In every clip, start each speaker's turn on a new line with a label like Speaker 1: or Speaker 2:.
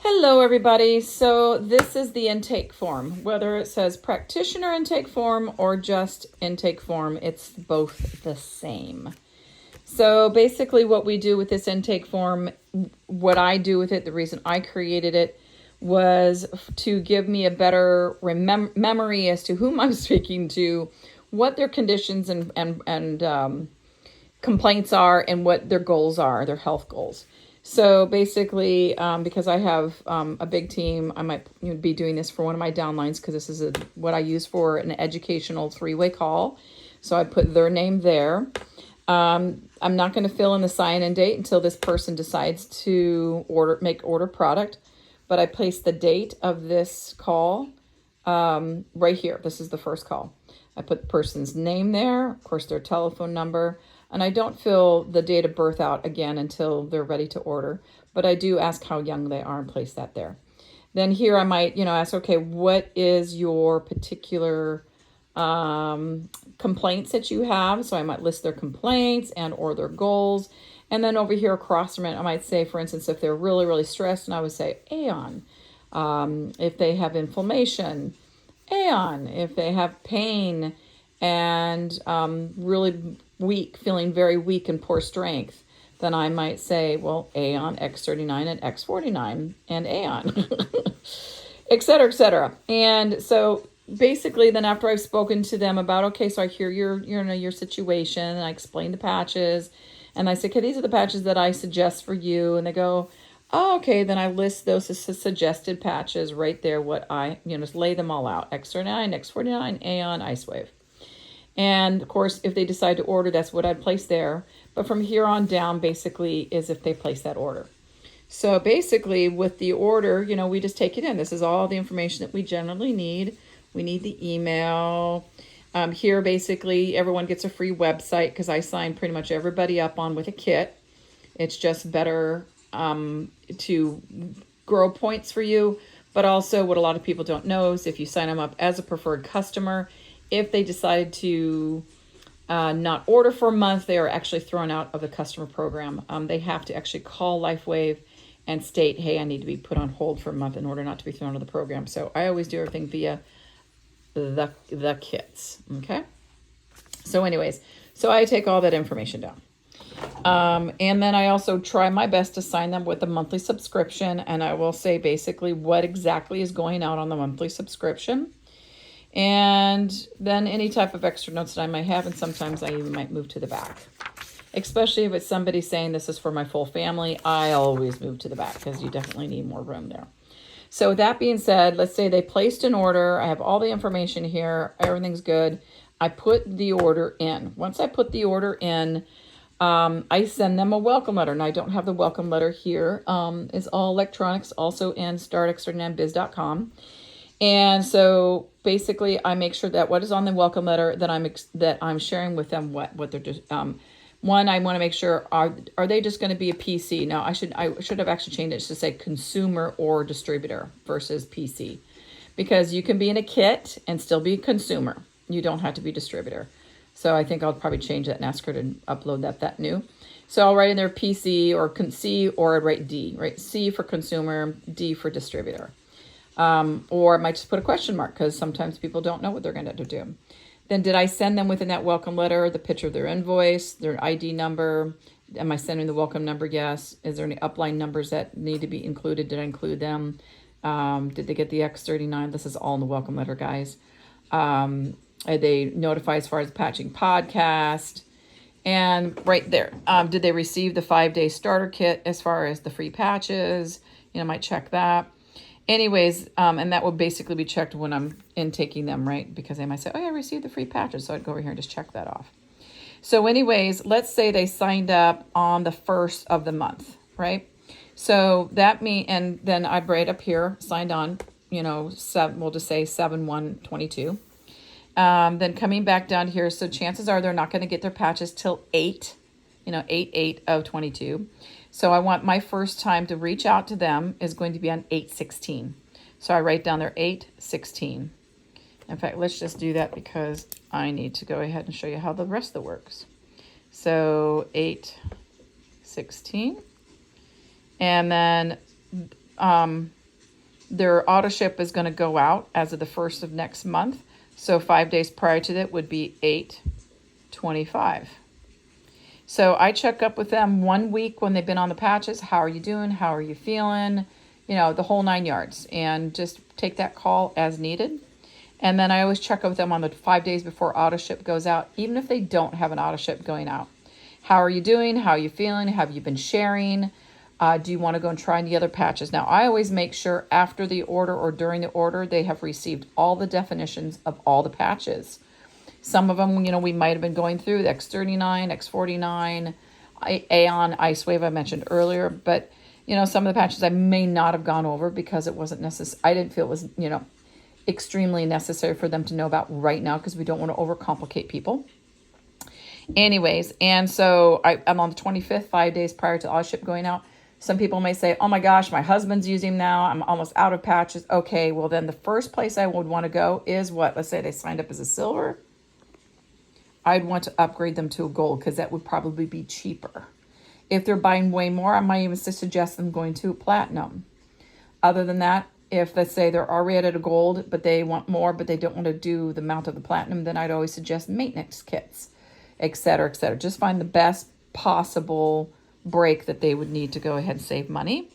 Speaker 1: Hello, everybody. So this is the intake form. Whether it says practitioner intake form or just intake form, it's both the same. So basically what we do with this intake form, what I do with it, the reason I created it was to give me a better memory as to whom I'm speaking to, what their conditions and complaints are, and what their goals are, their health goals. So basically, because I have a big team, I might be doing this for one of my downlines because this is what I use for an educational three-way call. So I put their name there. I'm not going to fill in the sign-in date until this person decides to make order product, but I place the date of this call right here. This is the first call. I put the person's name there, of course, their telephone number. And I don't fill the date of birth out again until they're ready to order, but I do ask how young they are and place that there. Then here I might, ask, okay, what is your particular complaints that you have? So I might list their complaints and or their goals. And then over here across from it, I might say, for instance, if they're really, really stressed, and I would say Aeon. If they have inflammation, Aeon. If they have pain and really weak, feeling very weak and poor strength, then I might say, well, Aeon, X39 and X49 and Aeon, et cetera, et cetera. And so basically then after I've spoken to them about, okay, so I hear your situation, and I explain the patches, and I say, okay, these are the patches that I suggest for you. And they go, oh, okay, then I list those as suggested patches right there, what I, just lay them all out, X39, X49, Aeon, IceWave. And of course, if they decide to order, that's what I'd place there. But from here on down, basically, is if they place that order. So basically, with the order, we just take it in. This is all the information that we generally need. We need the email. Here, basically, everyone gets a free website because I sign pretty much everybody up on with a kit. It's just better to grow points for you. But also, what a lot of people don't know is if you sign them up as a preferred customer, if they decide to not order for a month, they are actually thrown out of the customer program. They have to actually call LifeWave and state, hey, I need to be put on hold for a month in order not to be thrown out of the program. So I always do everything via the kits, okay? So anyways, so I take all that information down. And then I also try my best to sign them with a monthly subscription, and I will say basically what exactly is going out on the monthly subscription. And then any type of extra notes that I might have, and sometimes I even might move to the back. Especially if it's somebody saying this is for my full family, I always move to the back because you definitely need more room there. So with that being said, let's say they placed an order. I have all the information here. Everything's good. I put the order in. Once I put the order in, I send them a welcome letter. And I don't have the welcome letter here. It's all electronics, also in startx39biz.com. And so basically, I make sure that what is on the welcome letter that I'm sharing with them what they're just. One, I want to make sure are they just going to be a PC? Now, I should have actually changed it to say consumer or distributor versus PC, because you can be in a kit and still be a consumer. You don't have to be distributor. So I think I'll probably change that and ask her to upload that new. So I'll write in there PC or C, or I'd write D, right? C for consumer, D for distributor. Or I might just put a question mark because sometimes people don't know what they're going to do. Then did I send them within that welcome letter the picture of their invoice, their ID number? Am I sending the welcome number? Yes. Is there any upline numbers that need to be included? Did I include them? Did they get the X39? This is all in the welcome letter, guys. Are they notified as far as patching podcast? And right there, did they receive the 5-day starter kit as far as the free patches? I might check that. Anyways, and that would basically be checked when I'm intaking them, right? Because they might say, oh, yeah, I received the free patches. So I'd go over here and just check that off. So anyways, let's say they signed up on the 1st of the month, right? So that and then I write up here, signed on, we'll just say 7/1/22. Then coming back down here, so chances are they're not going to get their patches till 8/8/22. So I want my first time to reach out to them is going to be on 8/16. So I write down their 8/16. In fact, let's just do that because I need to go ahead and show you how the rest of it works. So 8/16. And then their auto ship is going to go out as of the 1st of next month. So 5 days prior to that would be 8/25. So I check up with them 1 week when they've been on the patches. How are you doing? How are you feeling? You know, the whole 9 yards, and just take that call as needed. And then I always check up with them on the 5 days before auto ship goes out, even if they don't have an auto ship going out. How are you doing? How are you feeling? Have you been sharing? Do you want to go and try any other patches? Now, I always make sure after the order or during the order, they have received all the definitions of all the patches. Some of them, you know, we might have been going through the X39, X49, Aeon, Ice Wave I mentioned earlier, but, you know, some of the patches I may not have gone over because it wasn't necessary. I didn't feel it was, you know, extremely necessary for them to know about right now because we don't want to overcomplicate people. Anyways, and so I'm on the 25th, 5 days prior to auto ship going out. Some people may say, oh my gosh, my husband's using them now. I'm almost out of patches. Okay, well then the first place I would want to go is what? Let's say they signed up as a silver. I'd want to upgrade them to a gold because that would probably be cheaper. If they're buying way more, I might even suggest them going to platinum. Other than that, if let's say they're already at a gold, but they want more, but they don't want to do the amount of the platinum, then I'd always suggest maintenance kits, et cetera, et cetera. Just find the best possible break that they would need to go ahead and save money.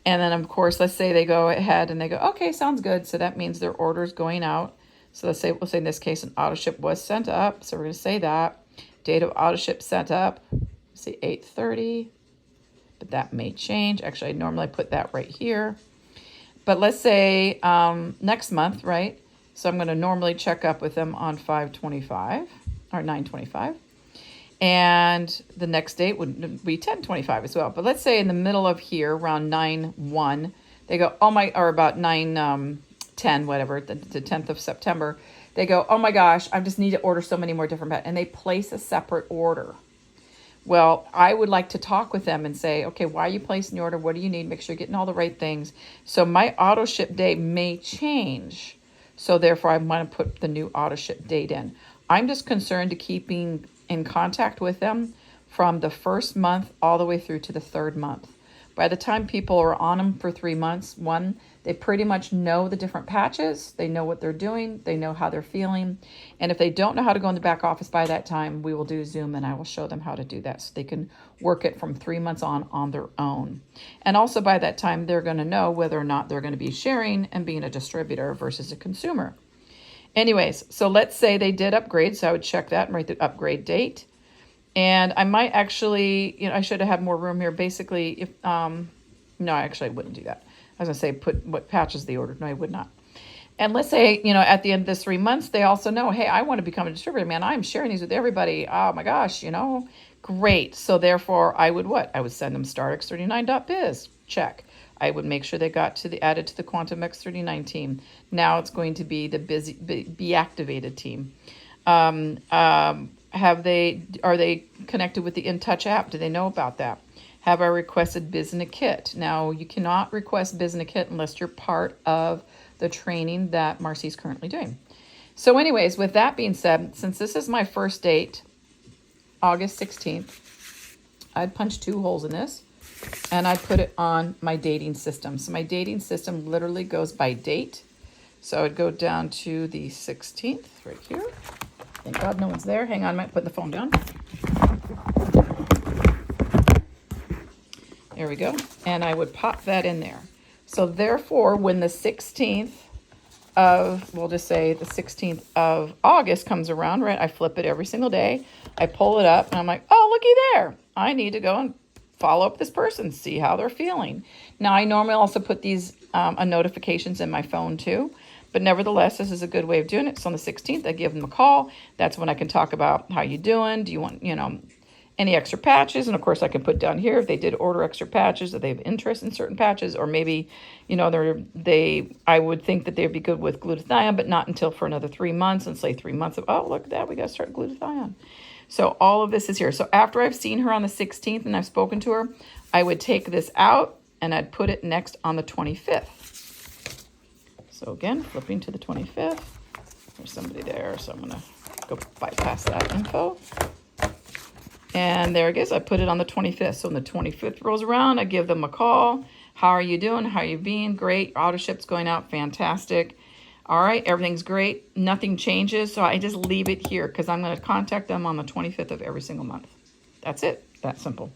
Speaker 1: And then of course, let's say they go ahead and they go, okay, sounds good. So that means their order is going out. So let's say, we'll say in this case, an auto ship was sent up. So we're going to say that date of auto ship sent up, say 8/30, but that may change. Actually, I normally put that right here, but let's say next month, right? So I'm going to normally check up with them on 5/25 or 9/25. And the next date would be 10/25 as well. But let's say in the middle of here, around 9/1, they go, oh my, or about 9/10, whatever, the 10th of September, they go, oh my gosh, I just need to order so many more different pets. And they place a separate order. Well, I would like to talk with them and say, okay, why are you placing the order? What do you need? Make sure you're getting all the right things. So my auto ship date may change. So therefore, I want to put the new auto ship date in. I'm just concerned to keeping in contact with them from the first month all the way through to the 3rd month. By the time people are on them for 3 months, one, they pretty much know the different patches. They know what they're doing. They know how they're feeling. And if they don't know how to go in the back office by that time, we will do Zoom and I will show them how to do that so they can work it from 3 months on their own. And also by that time, they're going to know whether or not they're going to be sharing and being a distributor versus a consumer. Anyways, so let's say they did upgrade. So I would check that and write the upgrade date. And I might actually, you know, I should have had more room here. Basically, if, no, actually I wouldn't do that. I was gonna say put what patches they ordered. No, I would not. And let's say, you know, at the end of this 3 months, they also know, hey, I want to become a distributor, man. I'm sharing these with everybody. Oh my gosh, you know, great. So therefore I would what? I would send them startx39.biz, check. I would make sure they got to the added to the Quantum X39 team. Now it's going to be the be activated team. Are they connected with the InTouch app? Do they know about that? Have I requested Biz in a Kit? Now you cannot request Biz in a Kit unless you're part of the training that Marcy's currently doing. So anyways, with that being said, since this is my first date, August 16th, I'd punch 2 holes in this and I'd put it on my dating system. So my dating system literally goes by date. So I'd go down to the 16th right here. Thank God no one's there. Hang on, I might put the phone down. There we go. And I would pop that in there. So therefore, when the 16th of, we'll just say the 16th of August comes around, right? I flip it every single day. I pull it up and I'm like, oh, looky there. I need to go and follow up this person, see how they're feeling. Now, I normally also put these notifications in my phone too. But nevertheless, this is a good way of doing it. So on the 16th, I give them a call. That's when I can talk about how you doing. Do you want, you know, any extra patches? And of course, I can put down here if they did order extra patches, that they have interest in certain patches, or maybe, you know, I would think that they'd be good with glutathione, but not until for another 3 months. And say 3 months of, oh, look at that, we got to start glutathione. So all of this is here. So after I've seen her on the 16th and I've spoken to her, I would take this out and I'd put it next on the 25th. So again, flipping to the 25th, there's somebody there, so I'm gonna go bypass that info. And there it is, I put it on the 25th. So when the 25th rolls around, I give them a call. How are you doing? How are you being? Great. Auto ship's going out. Fantastic. All right, everything's great. Nothing changes, so I just leave it here because I'm going to contact them on the 25th of every single month. That's it. That simple.